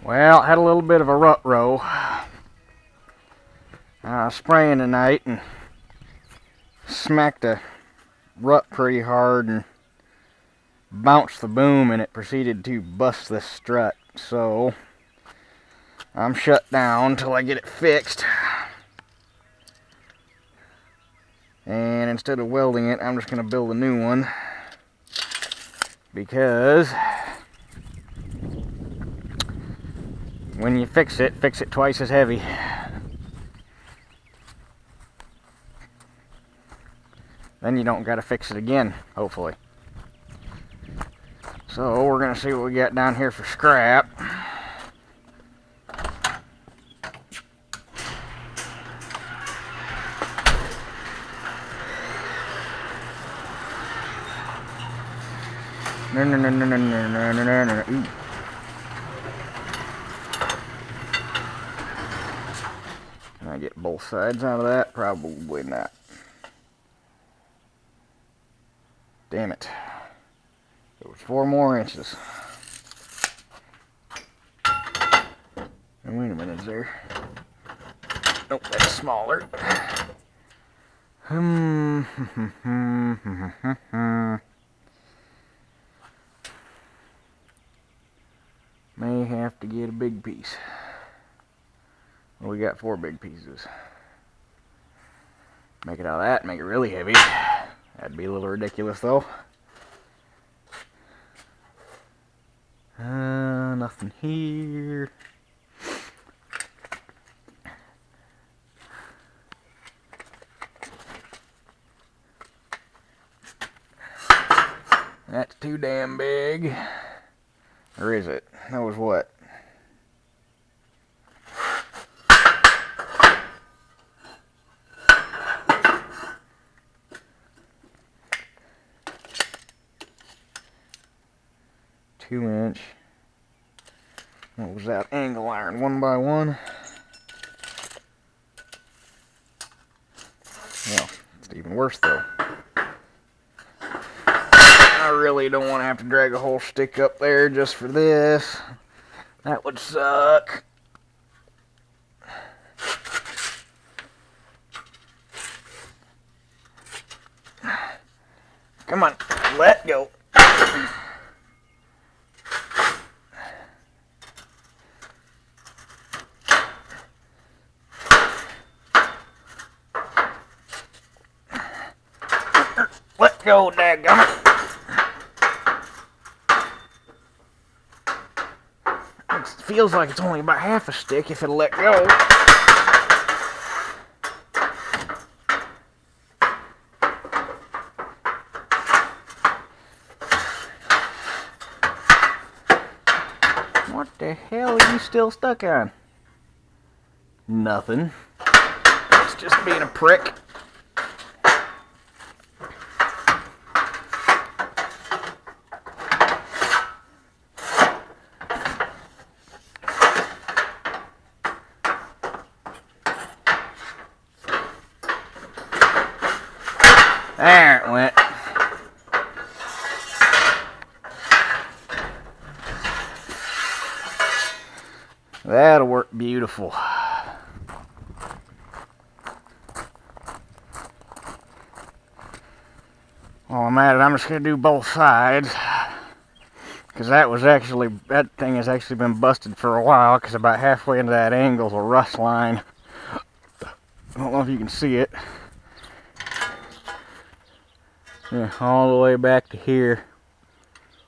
Well, had a little bit of a rut row. Spraying tonight and smacked a rut pretty hard and bounced the boom, and it proceeded to bust this strut. So I'm shut down till I get it fixed. And instead of welding it, I'm just going to build a new one, because when you fix it twice as heavy. Then you don't got to fix it again, hopefully. So we're going to see what we got down here for scrap. No. Ooh. Can I get both sides out of that? Probably not. Damn it. It was 4 more inches. And wait a minute, is there? Nope, that's smaller. May have to get a big piece. Well, we got 4 big pieces. Make it out of that, make it really heavy. That'd be a little ridiculous, though. Nothing here. That's too damn big. Or is it? That was what? Two-inch. What was that? Angle iron 1x1. Well, it's even worse though. I really don't want to have to drag a whole stick up there just for this. That would suck. Come on, let go. Let go, dag-gummit. It feels like it's only about half a stick if it'll let go. What the hell are you still stuck on? Nothing. It's just being a prick. There it went. That'll work beautiful. While I'm at it, I'm just going to do both sides. Because that thing has actually been busted for a while, because about halfway into that angle is a rust line. I don't know if you can see it. Yeah, all the way back to here.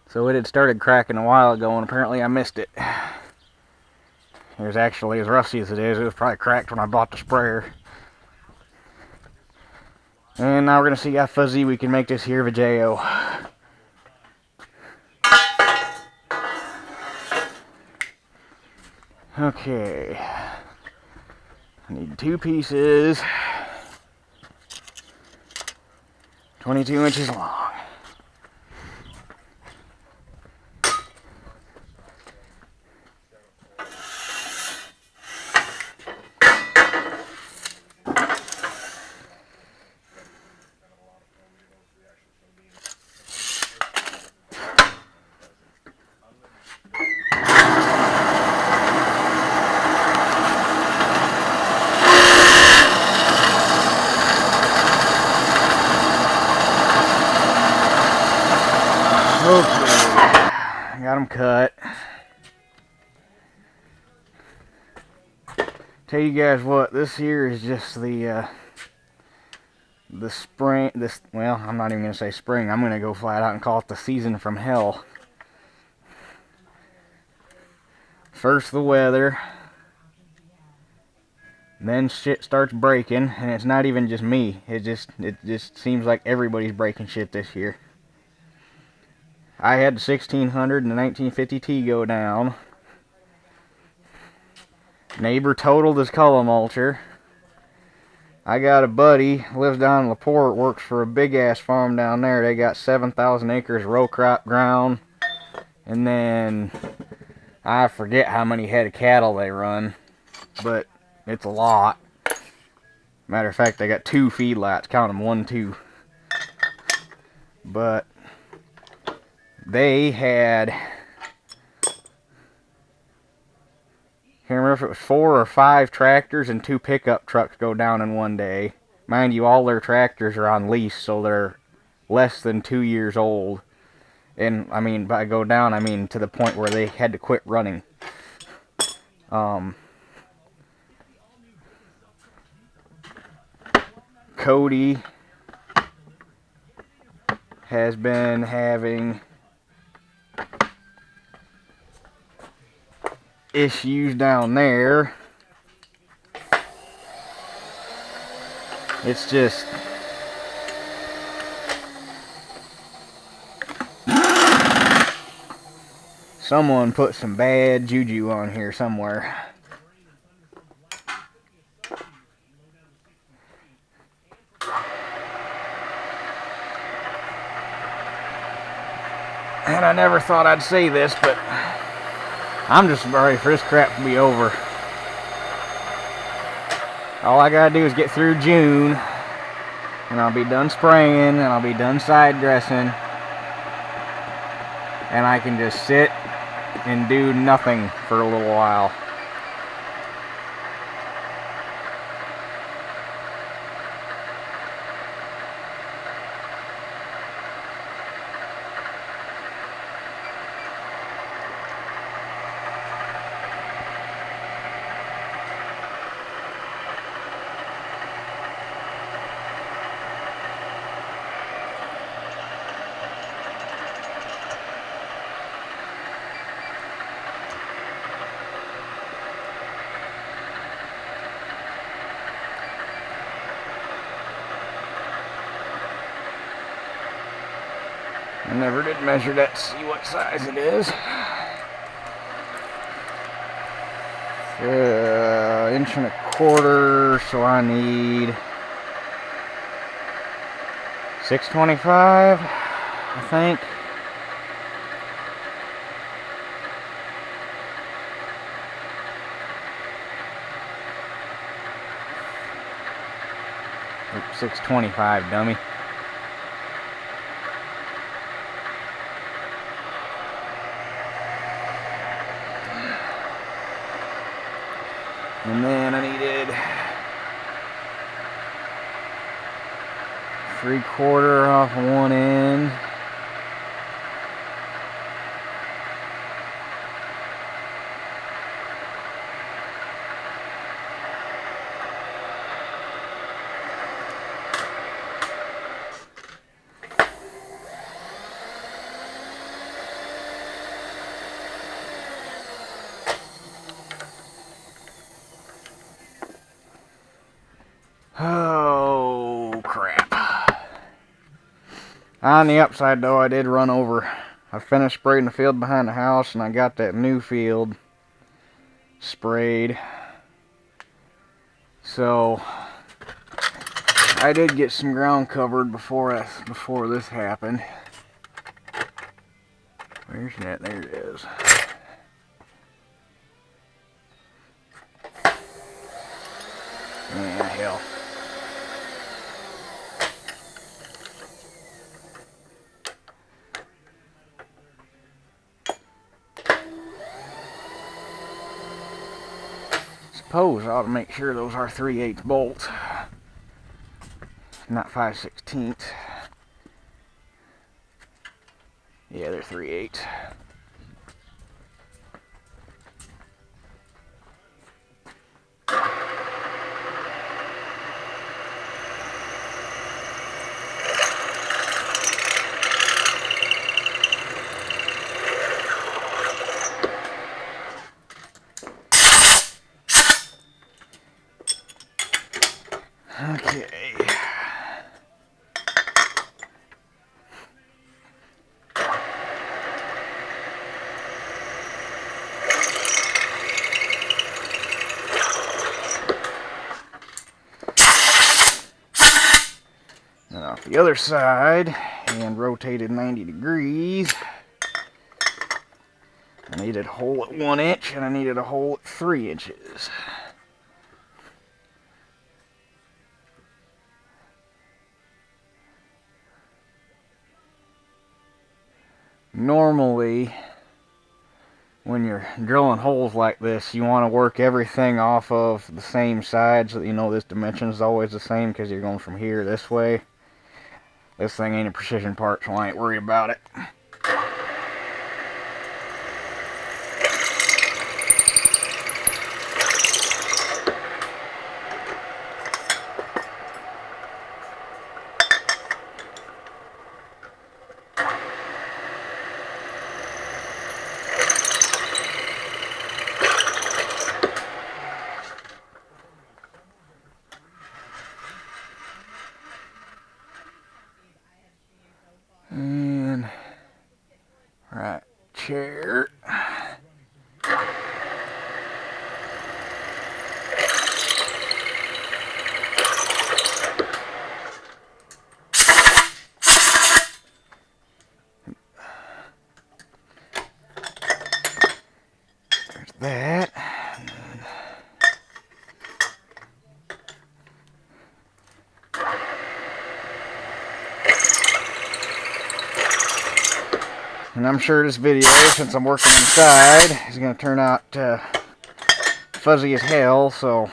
So it had started cracking a while ago, and apparently I missed it. It was actually, as rusty as it is, it was probably cracked when I bought the sprayer. And now we're going to see how fuzzy we can make this here Vijay-O. Okay. I need 2 pieces. 22 inches long. got them cut. Tell you guys what, this here is just the spring, well, I'm not even going to say spring, I'm going to go flat out and call it the season from hell. First the weather, then shit starts breaking, and it's not even just me, it just seems like everybody's breaking shit this year. I had the 1600 and the 1950T go down. Neighbor totaled his column mulcher. I got a buddy, lives down in LaPorte, works for a big ass farm down there. They got 7,000 acres row crop ground. And then I forget how many head of cattle they run, but it's a lot. Matter of fact, they got 2 feedlots, count them, 1, 2. But they had, I can't remember if it was 4 or 5 tractors and 2 pickup trucks go down in one day. Mind you, all their tractors are on lease, so they're less than 2 years old. And, I mean, by go down, I mean to the point where they had to quit running. Cody has been having issues down there. It's just someone put some bad juju on here somewhere. And I never thought I'd say this, but I'm just ready for this crap to be over. All I gotta do is get through June, and I'll be done spraying, and I'll be done side dressing, and I can just sit and do nothing for a little while. I never did measure that to see what size it is. 1 1/4 inch, so I need 625, I think. Oops, 625, dummy. And then I needed 3/4 off one end. Oh, crap. On the upside, though, I did run over. I finished spraying the field behind the house, and I got that new field sprayed. So, I did get some ground covered before this happened. Where's that? There it is. Yeah, hell. Suppose I ought to make sure those are 3/8 bolts, not 5/16. Yeah, they're 3/8. the other side and rotate it 90 degrees. I needed a hole at 1 inch and I needed a hole at 3 inches. Normally, when you're drilling holes like this, you want to work everything off of the same side so that you know this dimension is always the same, because you're going from here this way. This thing ain't a precision part, so I ain't worried about it. And right chair. There's that. And I'm sure this video, since I'm working inside, is going to turn out fuzzy as hell, so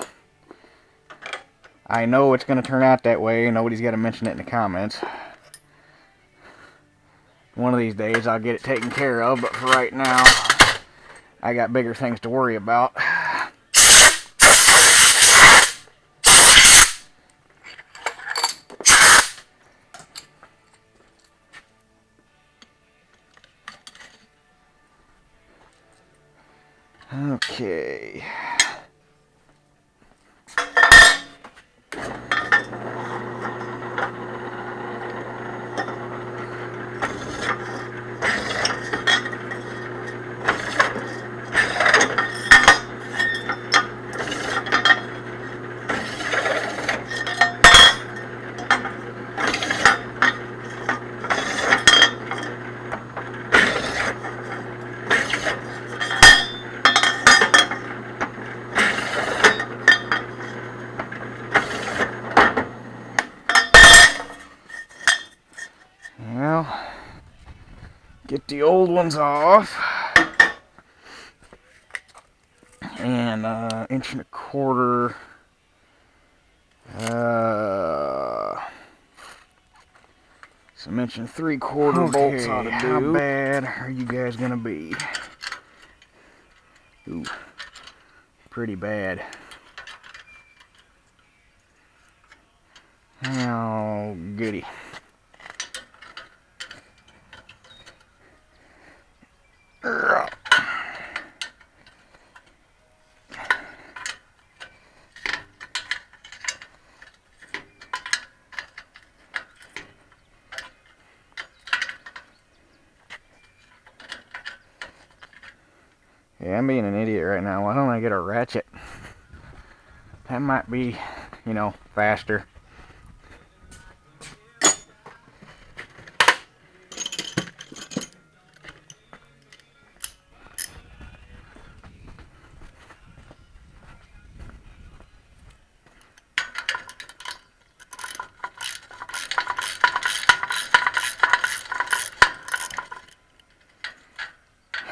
I know it's going to turn out that way. Nobody's got to mention it in the comments. One of these days I'll get it taken care of, but for right now, I got bigger things to worry about. Okay. Well, get the old ones off. And 1.25 inches. Some 1.75 inch bolts ought to do. How bad are you guys gonna be? Ooh, pretty bad. Oh, goody. Yeah, I'm being an idiot right now. Why don't I get a ratchet? That might be, you know, faster.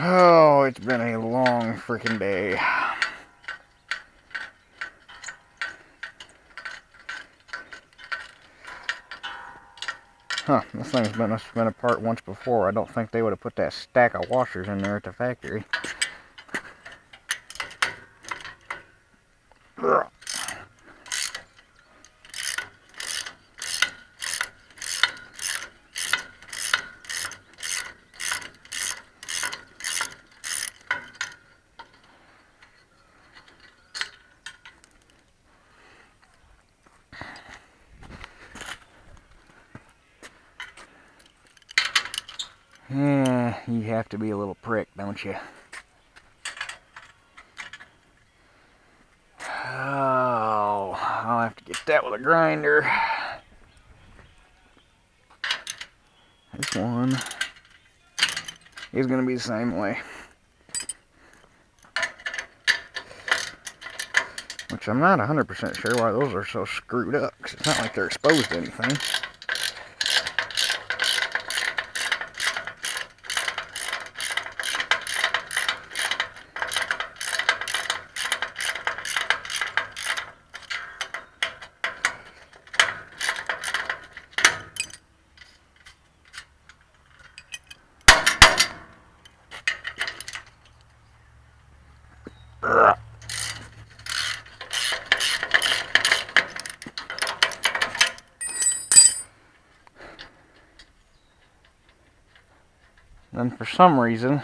Oh, it's been a long freaking day. Huh, this thing's been apart once before. I don't think they would have put that stack of washers in there at the factory. Yeah, you have to be a little prick, don't you? Oh, I'll have to get that with a grinder. this one is going to be the same way. Which I'm not 100% sure why those are so screwed up, because it's not like they're exposed to anything. Then for some reason,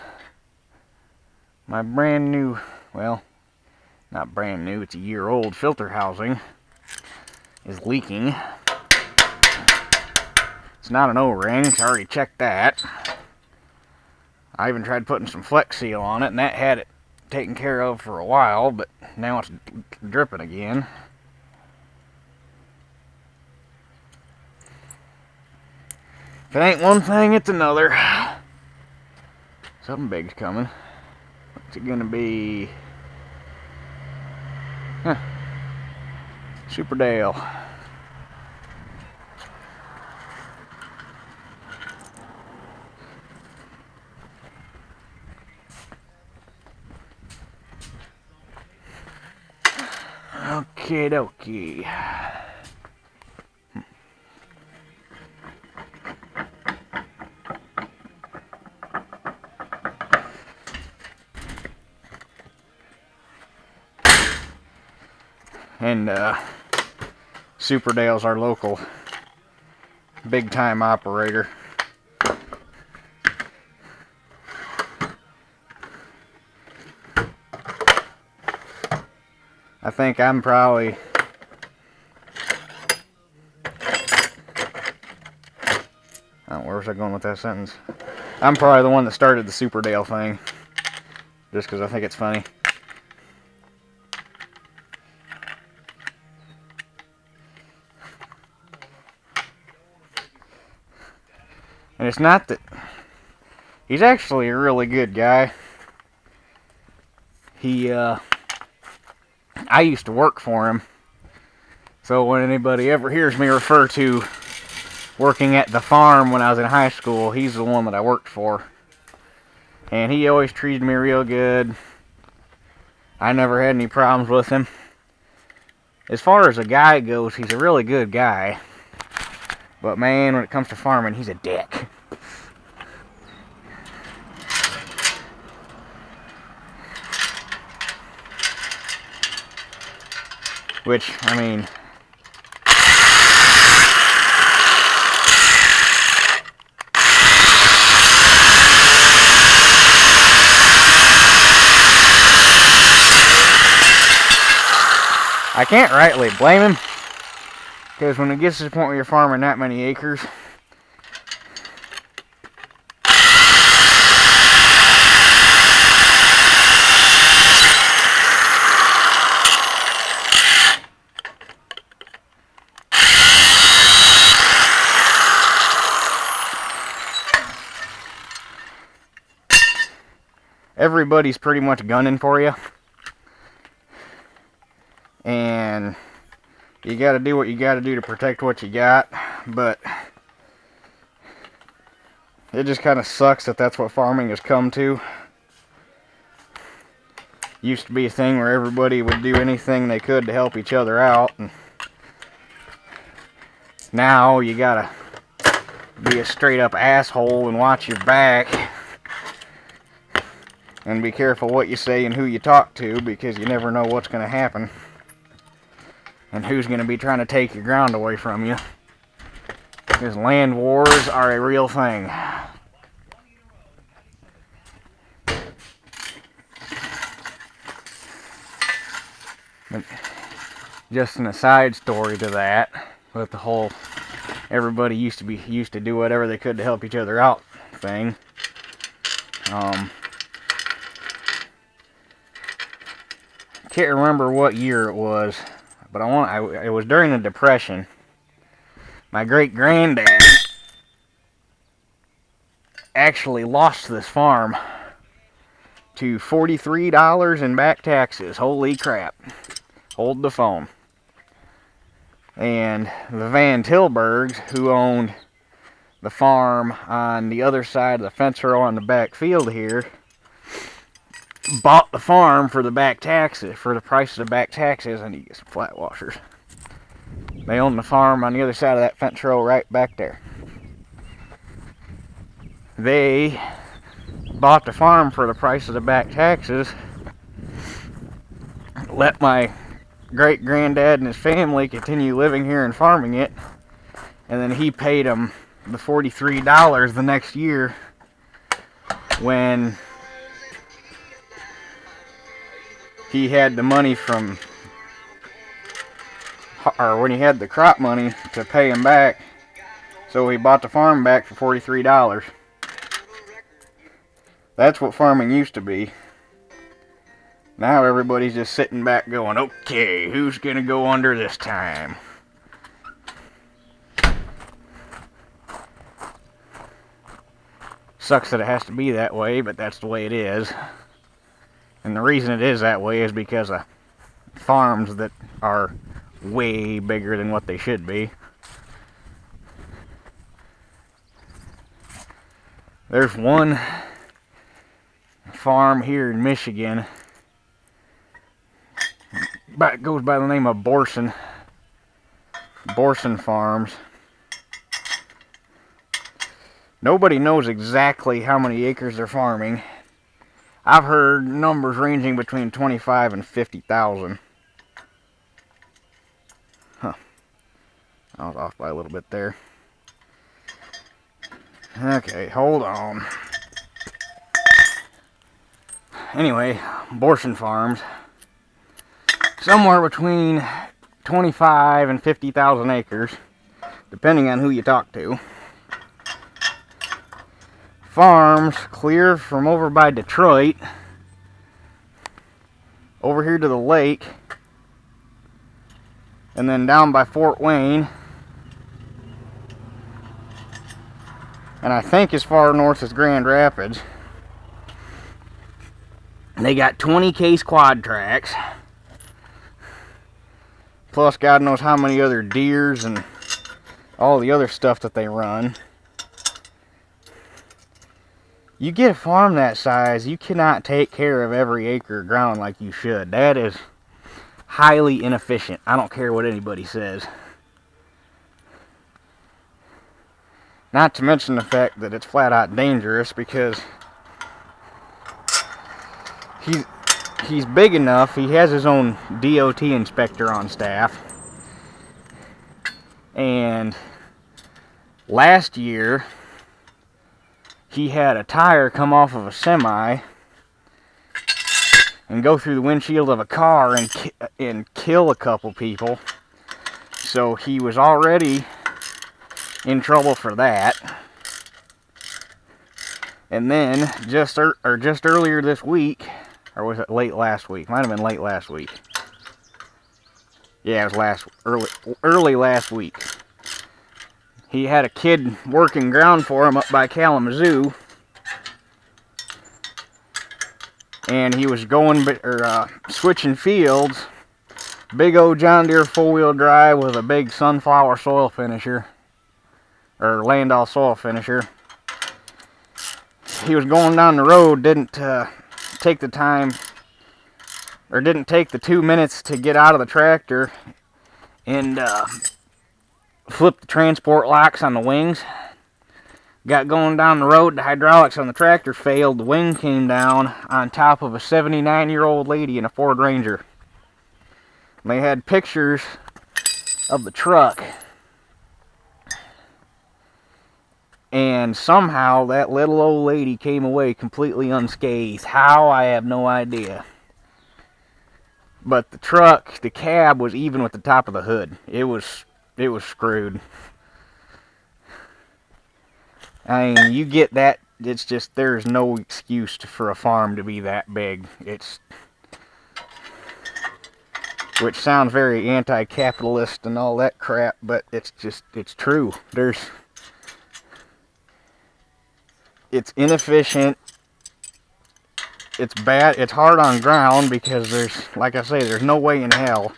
my brand new, well, not brand new, it's a year old filter housing is leaking. It's not an O-ring, so I already checked that. I even tried putting some Flex Seal on it, and that had it taken care of for a while, but now it's dripping again. If it ain't one thing, it's another. Something big's coming. What's it gonna be? Huh. Super Dale. Okie dokie. And Super Dale's our local big time operator. I think I'm probably where was I going with that sentence? I'm probably the one that started the Super Dale thing, just because I think it's funny. And it's not that he's actually a really good guy. I used to work for him, so when anybody ever hears me refer to working at the farm when I was in high school, he's the one that I worked for. And he always treated me real good. I never had any problems with him. As far as a guy goes, he's a really good guy. But man, when it comes to farming, he's a dick. Which, I mean, I can't rightly blame him, because when it gets to the point where you're farming that many acres, everybody's pretty much gunning for you. And you got to do what you got to do to protect what you got. But it just kind of sucks that that's what farming has come to. Used to be a thing where everybody would do anything they could to help each other out. And now you got to be a straight up asshole and watch your back. And be careful what you say and who you talk to, because you never know what's going to happen. And who's going to be trying to take your ground away from you. Because land wars are a real thing. But just an aside story to that, with the whole everybody used to do whatever they could to help each other out thing. Can't remember what year it was, but it was during the Depression. My great granddad actually lost this farm to $43 in back taxes. Holy crap. Hold the phone. And the Van Tilburgs, who owned the farm on the other side of the fence row on the back field here, bought the farm for the back taxes, for the price of the back taxes. I need to get some flat washers. They own the farm on the other side of that fence row right back there. They bought the farm for the price of the back taxes, let my great granddad and his family continue living here and farming it, and then he paid them the $43 the next year when he had the money from, or when he had the crop money to pay him back. So he bought the farm back for $43. That's what farming used to be. Now everybody's just sitting back going, okay, who's gonna go under this time? Sucks that it has to be that way, but that's the way it is. And the reason it is that way is because of farms that are way bigger than what they should be. There's one farm here in Michigan, but it goes by the name of Borson Farms. Nobody knows exactly how many acres they're farming. I've heard numbers ranging between 25 and 50,000. Huh. I was off by a little bit there. Okay, hold on. Anyway, Borson Farms. Somewhere between 25 and 50,000 acres, depending on who you talk to. Farms clear from over by Detroit, over here to the lake, and then down by Fort Wayne, and I think as far north as Grand Rapids. And they got 20 case quad tracks, plus God knows how many other deers and all the other stuff that they run. You get a farm that size, you cannot take care of every acre of ground like you should. That is highly inefficient. I don't care what anybody says. Not to mention the fact that it's flat out dangerous, because he's big enough. He has his own DOT inspector on staff. And last year, he had a tire come off of a semi and go through the windshield of a car and kill a couple people. So he was already in trouble for that. And then just earlier this week, or was it late last week? Might have been late last week. Yeah, it was early last week. He had a kid working ground for him up by Kalamazoo, and he was switching fields. Big old John Deere 4-wheel drive with a big sunflower soil finisher, or Landau soil finisher. He was going down the road, didn't take the time, or didn't take the 2 minutes to get out of the tractor and flipped the transport locks on the wings. Got going down the road, the hydraulics on the tractor failed, the wing came down on top of a 79-year-old lady in a Ford Ranger. And they had pictures of the truck. And somehow that little old lady came away completely unscathed. How, I have no idea. But the truck, the cab was even with the top of the hood. It was screwed. I mean, you get that, it's just, there's no excuse for a farm to be that big. Which sounds very anti-capitalist and all that crap, but it's true. It's inefficient. It's bad. It's hard on ground because like I say, there's no way in hell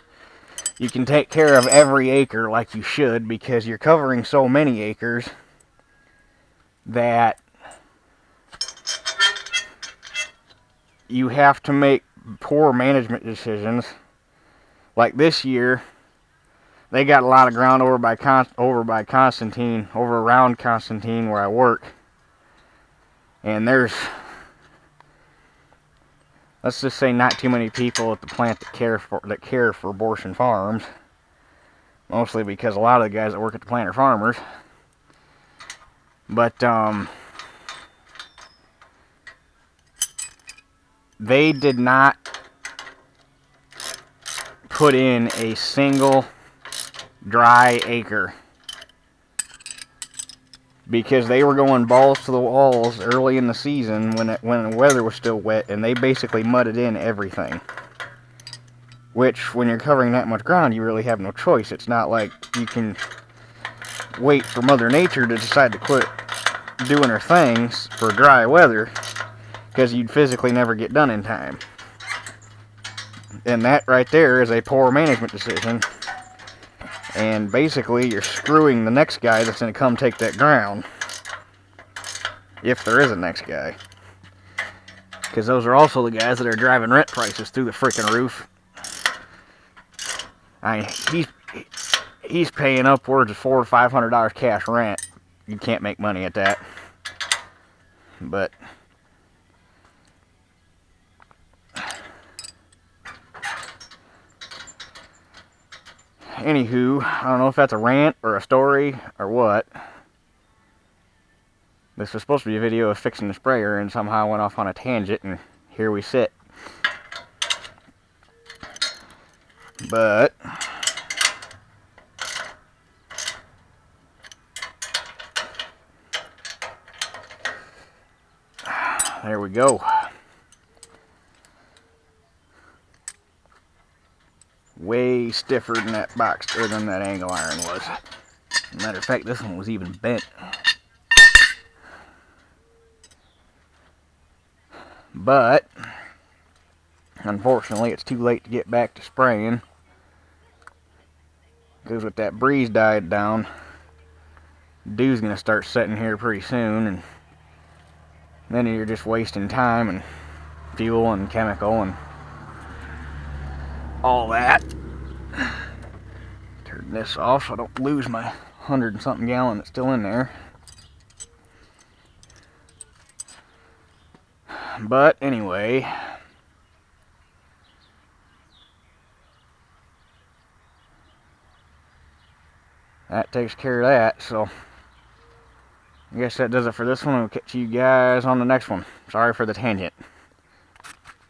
you can take care of every acre like you should, because you're covering so many acres that you have to make poor management decisions. Like this year, they got a lot of ground over by Constantine, over around Constantine where I work, and there's, let's just say, not too many people at the plant that care for abortion farms. Mostly because a lot of the guys that work at the plant are farmers. But they did not put in a single dry acre because they were going balls to the walls early in the season when the weather was still wet, and they basically mudded in everything. Which, when you're covering that much ground, you really have no choice. It's not like you can wait for Mother Nature to decide to quit doing her things for dry weather, because you'd physically never get done in time. And that right there is a poor management decision. And basically, you're screwing the next guy that's going to come take that ground. If there is a next guy. Because those are also the guys that are driving rent prices through the freaking roof. He's paying upwards of $400 to $500 cash rent. You can't make money at that. But anywho, I don't know if that's a rant or a story or what. This was supposed to be a video of fixing the sprayer, and somehow I went off on a tangent, and here we sit. But there we go. Way stiffer than that box, or than that angle iron was. Matter of fact, this one was even bent. But unfortunately, it's too late to get back to spraying, because with that breeze died down, dew's gonna start setting here pretty soon, and then you're just wasting time and fuel and chemical and all that. Turn this off so I don't lose my 100 and something gallon that's still in there. But anyway, that takes care of that. So I guess that does it for this one. We'll catch you guys on the next one. Sorry for the tangent.